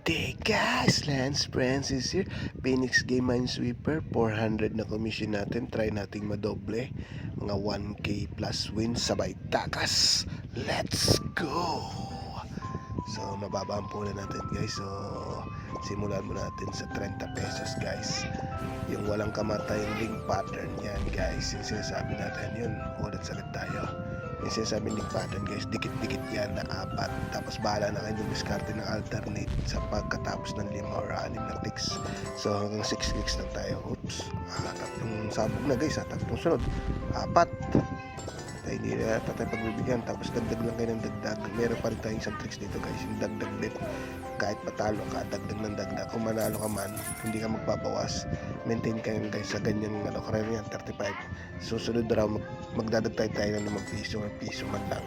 day guys, Lance Francis here. Phoenix Game Minesweeper, 400 na commission natin. Try nating madoble. Mga 1k plus wins sabay takas. Let's go! So mababa ang pula natin guys. So simulan mo natin sa 30 pesos guys. Yung walang kamatay link pattern yan guys. Yung sinasabi natin yun. Ulit salit tayo. Yung sinasabi link pattern guys, dikit-dikit yan na 4. Tapos bahala na kayo dumiskarte ng alternate sa pagkatapos ng 5 or 6 na clicks. So hanggang 6 clicks lang tayo. Oops, tatlong sabog na guys, tatlong sunod 4. Tayo hindi na tayo pagbibigyan. Tapos dagdag lang kayo ng dagdag. Meron pa rin tayong isang tricks dito guys, yung dagdag bet. Kahit patalo ka, dagdag ng dagdag. Kung manalo ka man, hindi ka magbabawas. Maintain kayo guys sa ganyang karera yan, 35. Susunod raw magdadagtay tayo ng 5 piso or piso man lang.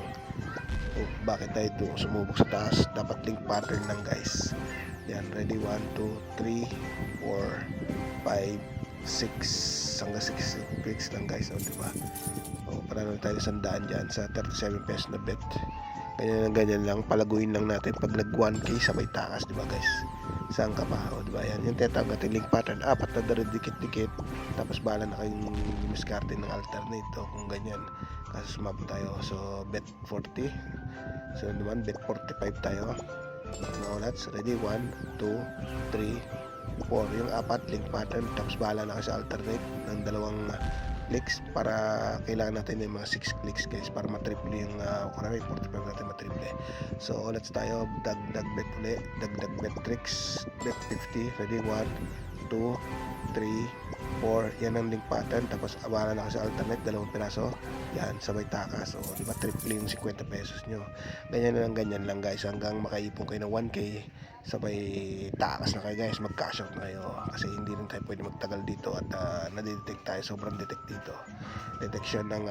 Bakit tayo doon sumubok sa taas? Dapat link pattern lang guys. Yan, ready? 1, 2, 3, 4, 5, 6 hanggang 6 clicks lang guys. O diba? O, parang tayo 100 dyan sa 37 pesos na bet. Ganyan lang, palaguin lang natin pag nag 1k sabay takas, diba guys? Saan ka pa? O diba yan? Yung tetawag natin link pattern, 4 na darin dikit-dikit. Tapos bahala na kayong miskarte ng alternate o kung ganyan. Kasi sumabot tayo. So bet 40. So naman bet 45 tayo. Now let's ready, 1, 2, 3, 4. Yung 4 link pattern. Tapos bahala na kayo sa alternate ng dalawang clicks para kailangan natin yung mga 6 clicks guys para matriple yung karami 45 natin matriple. So let's tayo dagdag bet ulit, dagdag bet tricks, bet 50. Ready, 1, 2, 3, 4. Yan ang link pattern. Tapos abala na kasi alternate, 2 piraso. Yan, sabay takas. So diba triple yung 50 pesos nyo. Ganyan lang guys hanggang makaipon kayo ng 1k sabay takas na kayo guys, mag-cash out na kayo kasi hindi rin tayo pwede magtagal dito at nadidetect tayo, sobrang detect dito, detection ng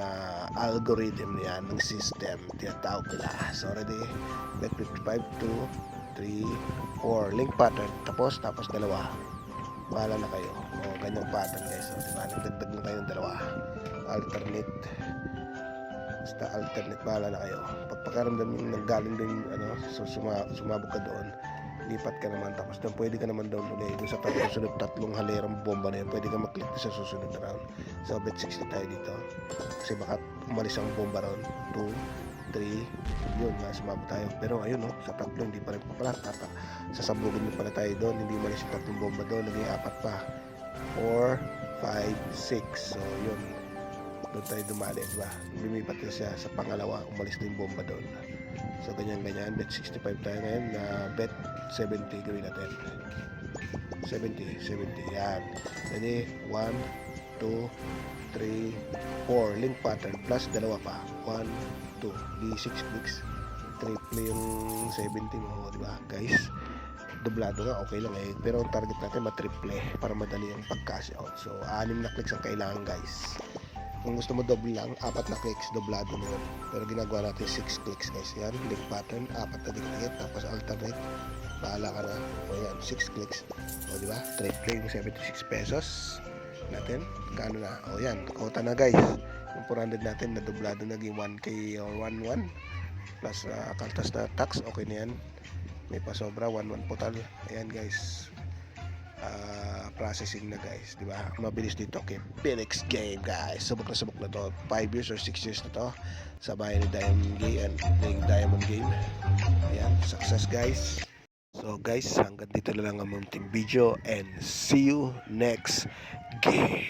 algorithm yan, ng system tinatawag nila. So ready, bet 55, 2, 3, 4 link pattern, tapos 2, bahala na kayo. O ganyang pattern guys. So diba, nagdagdag na tayo ng 2 alternate, basta alternate, bahala na kayo. Pagpakaramdam yung nanggaling din so sumabog ka doon, lipat ka naman, tapos doon pwede ka naman down ulit doon sa tatlong halerang bomba na yun, pwede ka mag-click sa susunod na round. So bet 60 tayo dito kasi baka umalis ang bomba round 2, 3, yun nga sumabot tayo, pero ayun sa tatlo hindi pa rin pala, sasabugin mo pala tayo doon, hindi umalis yung tatlong bomba doon, naging 4 pa, 4, 5, 6. So yun, doon tayo dumali, diba? Lumipat na siya sa pangalawa, umalis na yung bomba doon. So ganyan, bet 65 tayo ngayon na bet 70, gawin natin 70, yan. Ready, 1, 2, 3, 4 link pattern plus 2 pa, 1, 2, di 6 clicks, triple yung 70 mo, diba guys? Doblado nga, okay lang pero ang target natin matriple para madali ang pag-cash out. So 6 na clicks ang kailangan guys. Kung gusto mo double lang, 4 na clicks, doblado na yun. Pero ginagawa natin 6 clicks guys. Yan, link pattern, 4 na dikit, tapos alternate, bahala ka na. O yan, 6 clicks. O diba, triple yung 76 pesos natin. Kano na? O yan, kota na guys. Yung 400 natin na doblado naging 1k or 1.1 plus kaltas na tax, okay na yan. May pasobra, 1.1 total. Ayan guys, processing na guys, di ba? Mabilis dito kay Phoenix Game guys. Subok na to. 5 years or 6 years na to sa bayan ni Diamond Game. Ayan, success guys. So guys, hanggang dito na lang ang munting video and see you next game.